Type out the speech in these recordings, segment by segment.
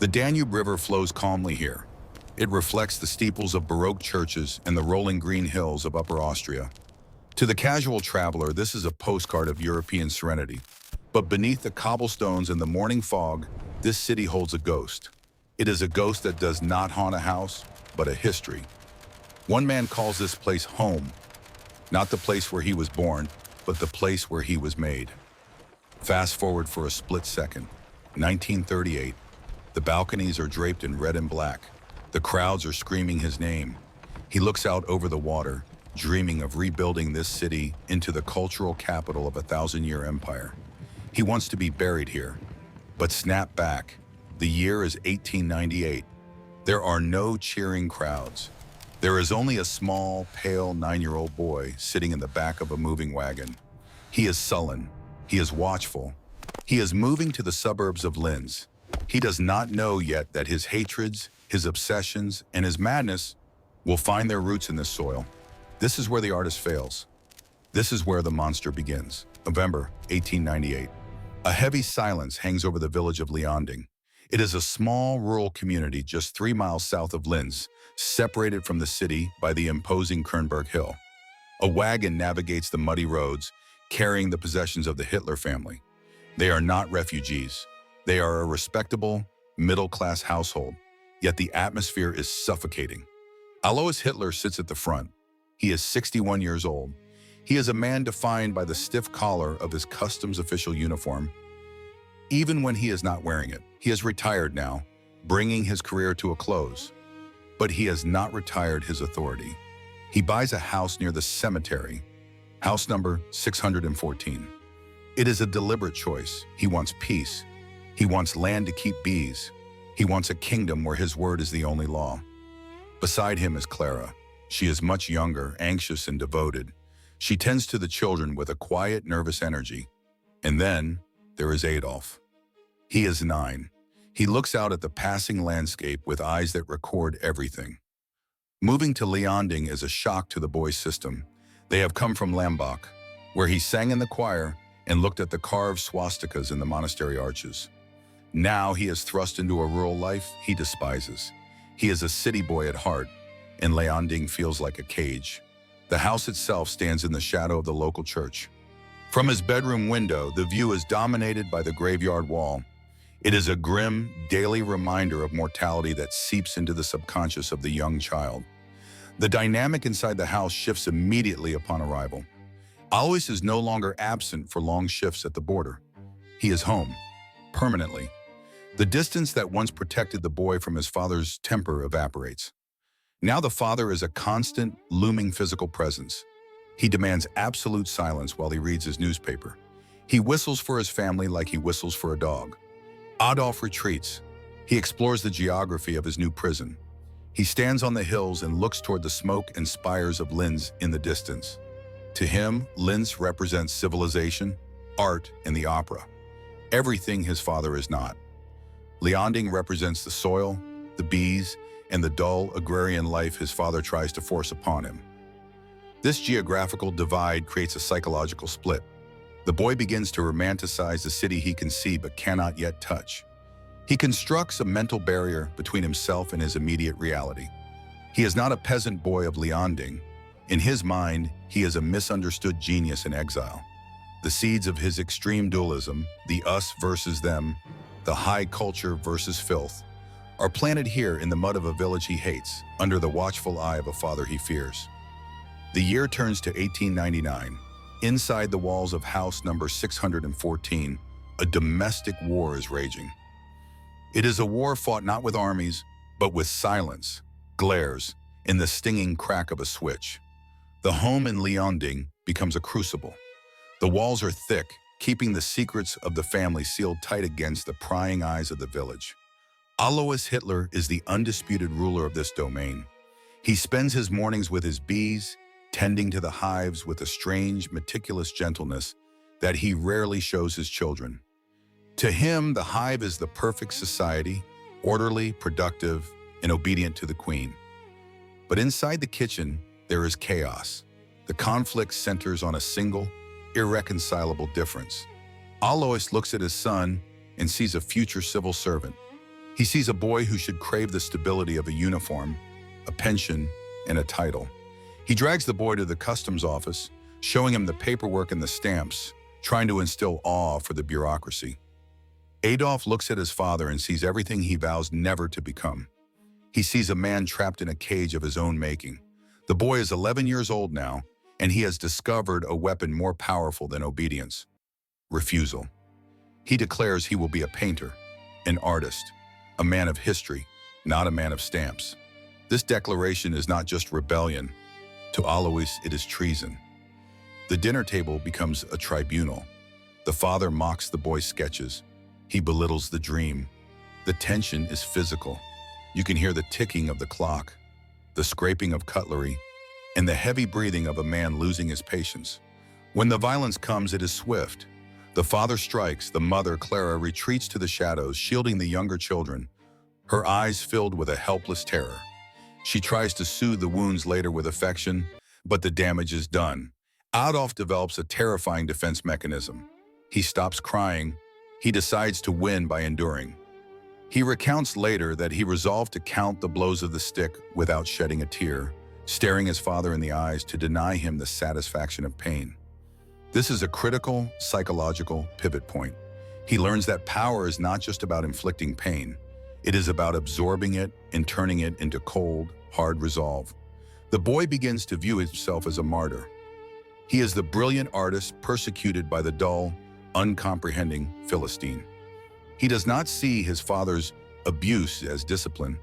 The Danube River flows calmly here. It reflects the steeples of Baroque churches and the rolling green hills of Upper Austria. To the casual traveler, this is a postcard of European serenity. But beneath the cobblestones and the morning fog, this city holds a ghost. It is a ghost that does not haunt a house, but a history. One man calls this place home, not the place where he was born, but the place where he was made. Fast forward for a split second. 1938. The balconies are draped in red and black. The crowds are screaming his name. He looks out over the water, dreaming of rebuilding this city into the cultural capital of a 1,000-year empire. He wants to be buried here. But snap back. The year is 1898. There are no cheering crowds. There is only a small, pale 9-year-old boy sitting in the back of a moving wagon. He is sullen. He is watchful. He is moving to the suburbs of Linz. He does not know yet that his hatreds, his obsessions, and his madness will find their roots in this soil. This is where the artist fails. This is where the monster begins. November 1898. A heavy silence hangs over the village of Leonding. It is a small rural community just 3 miles south of Linz, separated from the city by the imposing Kernberg Hill. A wagon navigates the muddy roads, carrying the possessions of the Hitler family. They are not refugees. They are a respectable, middle-class household, yet the atmosphere is suffocating. Adolf Hitler sits at the front. He is 61 years old. He is a man defined by the stiff collar of his customs official uniform. Even when he is not wearing it, he is retired now, bringing his career to a close. But he has not retired his authority. He buys a house near the cemetery, house number 614. It is a deliberate choice. He wants peace. He wants land to keep bees. He wants a kingdom where his word is the only law. Beside him is Clara. She is much younger, anxious, and devoted. She tends to the children with a quiet, nervous energy. And then there is Adolf. He is 9. He looks out at the passing landscape with eyes that record everything. Moving to Leonding is a shock to the boy's system. They have come from Lambach, where he sang in the choir and looked at the carved swastikas in the monastery arches. Now he is thrust into a rural life he despises. He is a city boy at heart, and Leonding feels like a cage. The house itself stands in the shadow of the local church. From his bedroom window, the view is dominated by the graveyard wall. It is a grim, daily reminder of mortality that seeps into the subconscious of the young child. The dynamic inside the house shifts immediately upon arrival. Alois is no longer absent for long shifts at the border. He is home, permanently. The distance that once protected the boy from his father's temper evaporates. Now the father is a constant, looming physical presence. He demands absolute silence while he reads his newspaper. He whistles for his family like he whistles for a dog. Adolf retreats. He explores the geography of his new prison. He stands on the hills and looks toward the smoke and spires of Linz in the distance. To him, Linz represents civilization, art, and the opera. Everything his father is not. Leonding represents the soil, the bees, and the dull agrarian life his father tries to force upon him. This geographical divide creates a psychological split. The boy begins to romanticize the city he can see but cannot yet touch. He constructs a mental barrier between himself and his immediate reality. He is not a peasant boy of Leonding. In his mind, he is a misunderstood genius in exile. The seeds of his extreme dualism, the us versus them, the high culture versus filth, are planted here in the mud of a village he hates, under the watchful eye of a father he fears. The year turns to 1899. Inside the walls of house number 614, a domestic war is raging. It is a war fought not with armies, but with silence, glares, and the stinging crack of a switch. The home in Leonding becomes a crucible. The walls are thick, keeping the secrets of the family sealed tight against the prying eyes of the village. Adolf Hitler is the undisputed ruler of this domain. He spends his mornings with his bees, tending to the hives with a strange, meticulous gentleness that he rarely shows his children. To him, the hive is the perfect society, orderly, productive, and obedient to the queen. But inside the kitchen, there is chaos. The conflict centers on a single, irreconcilable difference. Alois looks at his son and sees a future civil servant. He sees a boy who should crave the stability of a uniform, a pension, and a title. He drags the boy to the customs office, showing him the paperwork and the stamps, trying to instill awe for the bureaucracy. Adolf looks at his father and sees everything he vows never to become. He sees a man trapped in a cage of his own making. The boy is 11 years old now, and he has discovered a weapon more powerful than obedience: refusal. He declares he will be a painter, an artist, a man of history, not a man of stamps. This declaration is not just rebellion. To Alois, it is treason. The dinner table becomes a tribunal. The father mocks the boy's sketches. He belittles the dream. The tension is physical. You can hear the ticking of the clock, the scraping of cutlery, and the heavy breathing of a man losing his patience. When the violence comes, it is swift. The father strikes. The mother, Clara, retreats to the shadows, shielding the younger children, her eyes filled with a helpless terror. She tries to soothe the wounds later with affection, but the damage is done. Adolf develops a terrifying defense mechanism. He stops crying. He decides to win by enduring. He recounts later that he resolved to count the blows of the stick without shedding a tear, staring his father in the eyes to deny him the satisfaction of pain. This is a critical psychological pivot point. He learns that power is not just about inflicting pain. It is about absorbing it and turning it into cold, hard resolve. The boy begins to view himself as a martyr. He is the brilliant artist persecuted by the dull, uncomprehending Philistine. He does not see his father's abuse as discipline.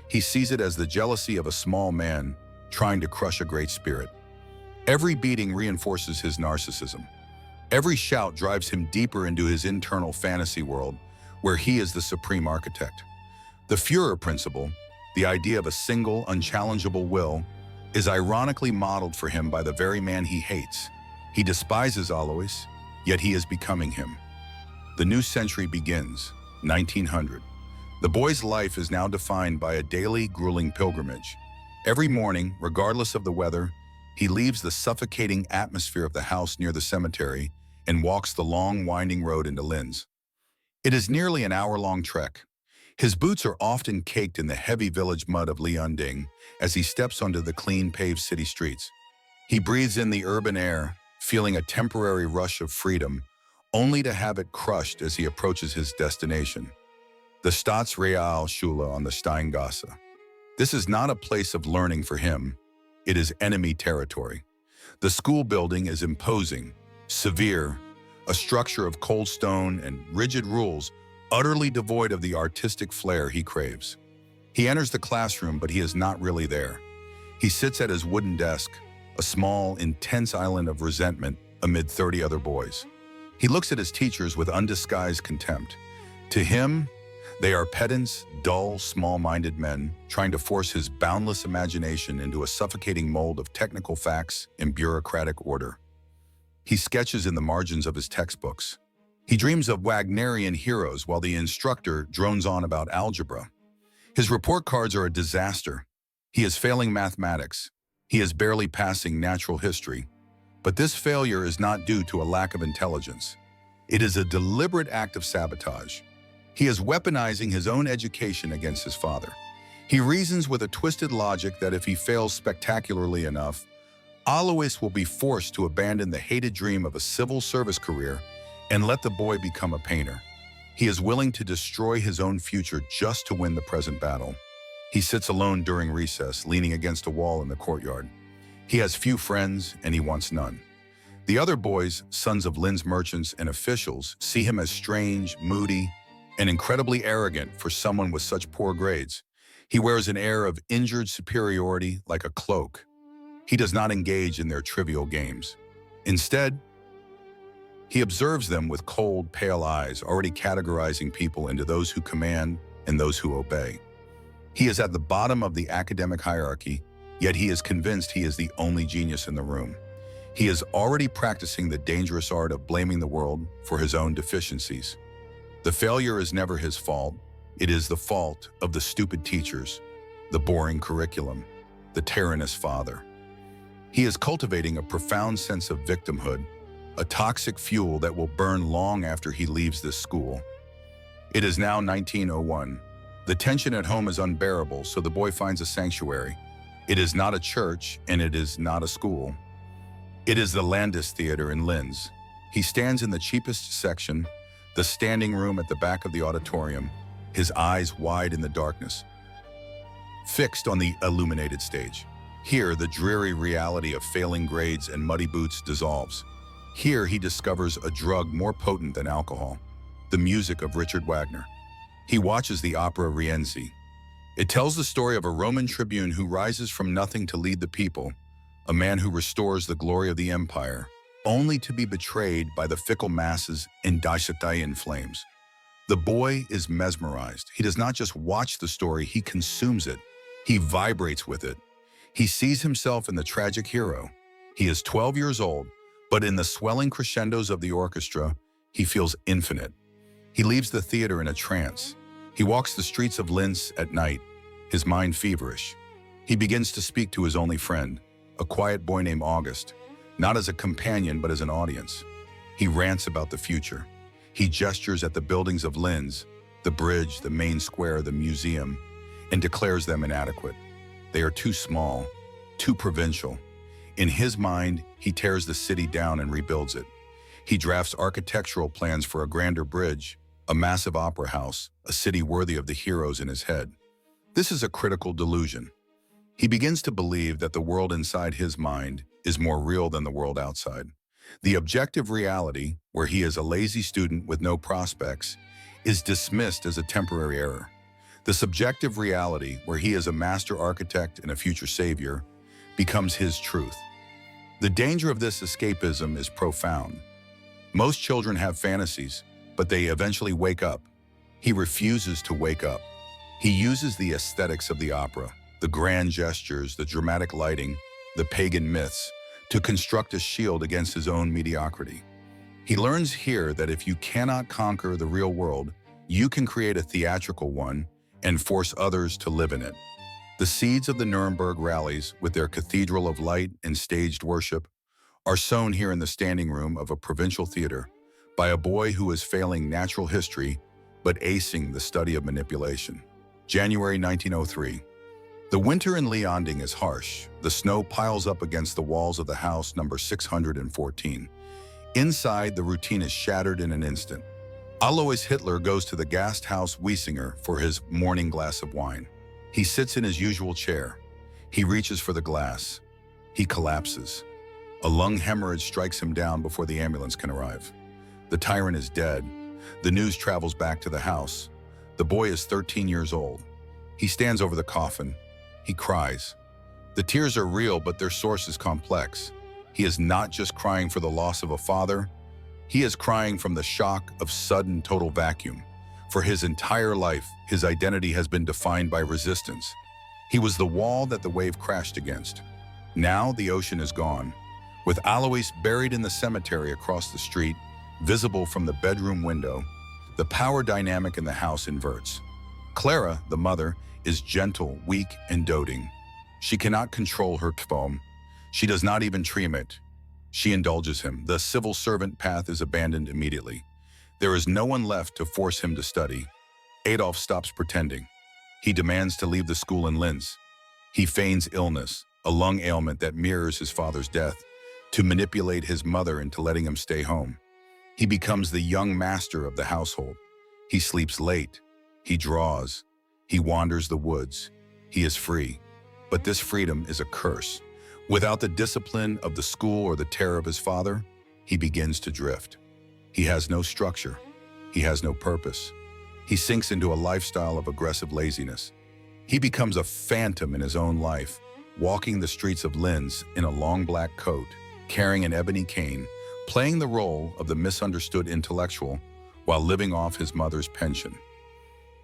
He sees it as the jealousy of a small man trying to crush a great spirit. Every beating reinforces his narcissism. Every shout drives him deeper into his internal fantasy world, where he is the supreme architect. The Führer principle, the idea of a single, unchallengeable will, is ironically modeled for him by the very man he hates. He despises Alois, yet he is becoming him. The new century begins, 1900. The boy's life is now defined by a daily, grueling pilgrimage. Every morning, regardless of the weather, he leaves the suffocating atmosphere of the house near the cemetery and walks the long, winding road into Linz. It is nearly an hour-long trek. His boots are often caked in the heavy village mud of Leonding as he steps onto the clean, paved city streets. He breathes in the urban air, feeling a temporary rush of freedom, only to have it crushed as he approaches his destination, the Staatsrealschule on the Steingasse. This is not a place of learning for him. It is enemy territory. The school building is imposing, severe, a structure of cold stone and rigid rules, utterly devoid of the artistic flair he craves. He enters the classroom, but he is not really there. He sits at his wooden desk, a small, intense island of resentment amid 30 other boys. He looks at his teachers with undisguised contempt. To him, they are pedants, dull, small-minded men trying to force his boundless imagination into a suffocating mold of technical facts and bureaucratic order. He sketches in the margins of his textbooks. He dreams of Wagnerian heroes while the instructor drones on about algebra. His report cards are a disaster. He is failing mathematics. He is barely passing natural history. But this failure is not due to a lack of intelligence. It is a deliberate act of sabotage. He is weaponizing his own education against his father. He reasons with a twisted logic that if he fails spectacularly enough, Alois will be forced to abandon the hated dream of a civil service career and let the boy become a painter. He is willing to destroy his own future just to win the present battle. He sits alone during recess, leaning against a wall in the courtyard. He has few friends, and he wants none. The other boys, sons of Linz merchants and officials, see him as strange, moody, and incredibly arrogant for someone with such poor grades. He wears an air of injured superiority like a cloak. He does not engage in their trivial games. Instead, he observes them with cold, pale eyes, already categorizing people into those who command and those who obey. He is at the bottom of the academic hierarchy, yet he is convinced he is the only genius in the room. He is already practicing the dangerous art of blaming the world for his own deficiencies. The failure is never his fault. It is the fault of the stupid teachers, the boring curriculum, the tyrannous father. He is cultivating a profound sense of victimhood, a toxic fuel that will burn long after he leaves this school. It is now 1901. The tension at home is unbearable, so the boy finds a sanctuary. It is not a church, and it is not a school. It is the Landis Theater in Linz. He stands in the cheapest section, the standing room at the back of the auditorium, his eyes wide in the darkness, fixed on the illuminated stage. Here, the dreary reality of failing grades and muddy boots dissolves. Here, he discovers a drug more potent than alcohol, the music of Richard Wagner. He watches the opera Rienzi. It tells the story of a Roman tribune who rises from nothing to lead the people, a man who restores the glory of the empire, only to be betrayed by the fickle masses in in flames. The boy is mesmerized. He does not just watch the story, he consumes it. He vibrates with it. He sees himself in the tragic hero. He is 12 years old, but in the swelling crescendos of the orchestra, he feels infinite. He leaves the theater in a trance. He walks the streets of Linz at night, his mind feverish. He begins to speak to his only friend, a quiet boy named August, not as a companion but as an audience. He rants about the future. He gestures at the buildings of Linz, the bridge, the main square, the museum, and declares them inadequate. They are too small, too provincial. In his mind, he tears the city down and rebuilds it. He drafts architectural plans for a grander bridge, a massive opera house, a city worthy of the heroes in his head. This is a critical delusion. He begins to believe that the world inside his mind is more real than the world outside. The objective reality, where he is a lazy student with no prospects, is dismissed as a temporary error. The subjective reality, where he is a master architect and a future savior, becomes his truth. The danger of this escapism is profound. Most children have fantasies, but they eventually wake up. He refuses to wake up. He uses the aesthetics of the opera, the grand gestures, the dramatic lighting, the pagan myths, to construct a shield against his own mediocrity. He learns here that if you cannot conquer the real world, you can create a theatrical one and force others to live in it. The seeds of the Nuremberg rallies, with their cathedral of light and staged worship, are sown here in the standing room of a provincial theater by a boy who is failing natural history but acing the study of manipulation. January 1903. The winter in Leonding is harsh. The snow piles up against the walls of the house number 614. Inside, the routine is shattered in an instant. Adolf Hitler goes to the Gasthaus Wiesinger for his morning glass of wine. He sits in his usual chair. He reaches for the glass. He collapses. A lung hemorrhage strikes him down before the ambulance can arrive. The tyrant is dead. The news travels back to the house. The boy is 13 years old. He stands over the coffin. He cries. The tears are real, but their source is complex. He is not just crying for the loss of a father. He is crying from the shock of sudden total vacuum. For his entire life, his identity has been defined by resistance. He was the wall that the wave crashed against. Now the ocean is gone. With Alois buried in the cemetery across the street, visible from the bedroom window, the power dynamic in the house inverts. Clara, the mother, is gentle, weak, and doting. She cannot control her tvom. She does not even dream it. She indulges him. The civil servant path is abandoned immediately. There is no one left to force him to study. Adolf stops pretending. He demands to leave the school in Linz. He feigns illness, a lung ailment that mirrors his father's death, to manipulate his mother into letting him stay home. He becomes the young master of the household. He sleeps late. He draws. He wanders the woods. He is free. But this freedom is a curse. Without the discipline of the school or the terror of his father, he begins to drift. He has no structure. He has no purpose. He sinks into a lifestyle of aggressive laziness. He becomes a phantom in his own life, walking the streets of Linz in a long black coat, carrying an ebony cane, playing the role of the misunderstood intellectual while living off his mother's pension.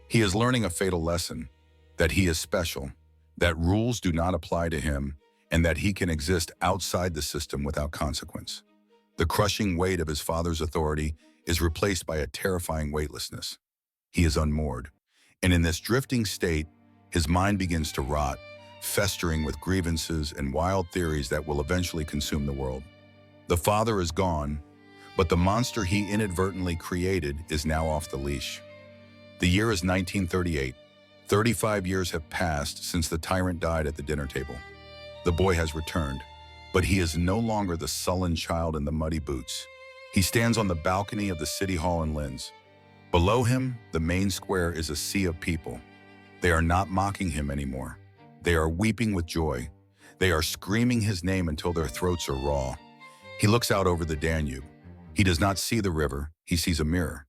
He is learning a fatal lesson, that he is special, that rules do not apply to him, and that he can exist outside the system without consequence. The crushing weight of his father's authority is replaced by a terrifying weightlessness. He is unmoored, and in this drifting state, his mind begins to rot, festering with grievances and wild theories that will eventually consume the world. The father is gone, but the monster he inadvertently created is now off the leash. The year is 1938. 35 years have passed since the tyrant died at the dinner table. The boy has returned, but he is no longer the sullen child in the muddy boots. He stands on the balcony of the city hall in Linz. Below him, the main square is a sea of people. They are not mocking him anymore. They are weeping with joy. They are screaming his name until their throats are raw. He looks out over the Danube. He does not see the river, he sees a mirror.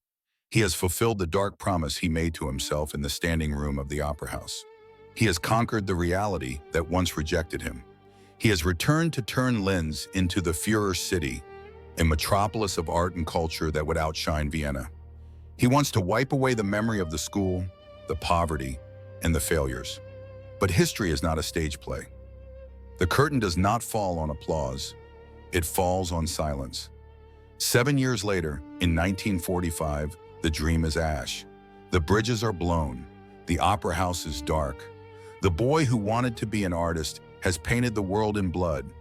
He has fulfilled the dark promise he made to himself in the standing room of the opera house. He has conquered the reality that once rejected him. He has returned to turn Linz into the Führer city, a metropolis of art and culture that would outshine Vienna. He wants to wipe away the memory of the school, the poverty, and the failures. But history is not a stage play. The curtain does not fall on applause. It falls on silence. 7 years later, in 1945, the dream is ash. The bridges are blown. The opera house is dark. The boy who wanted to be an artist has painted the world in blood,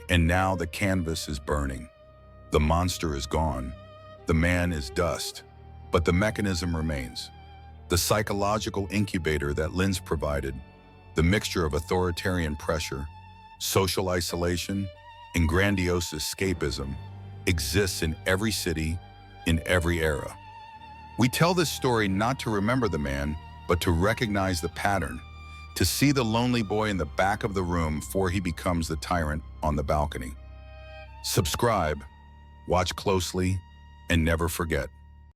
and now the canvas is burning. The monster is gone. The man is dust. But the mechanism remains. The psychological incubator that Linz provided, the mixture of authoritarian pressure, social isolation, and grandiose escapism, exists in every city, in every era. We tell this story not to remember the man, but to recognize the pattern, to see the lonely boy in the back of the room before he becomes the tyrant on the balcony. Subscribe, watch closely, and never forget.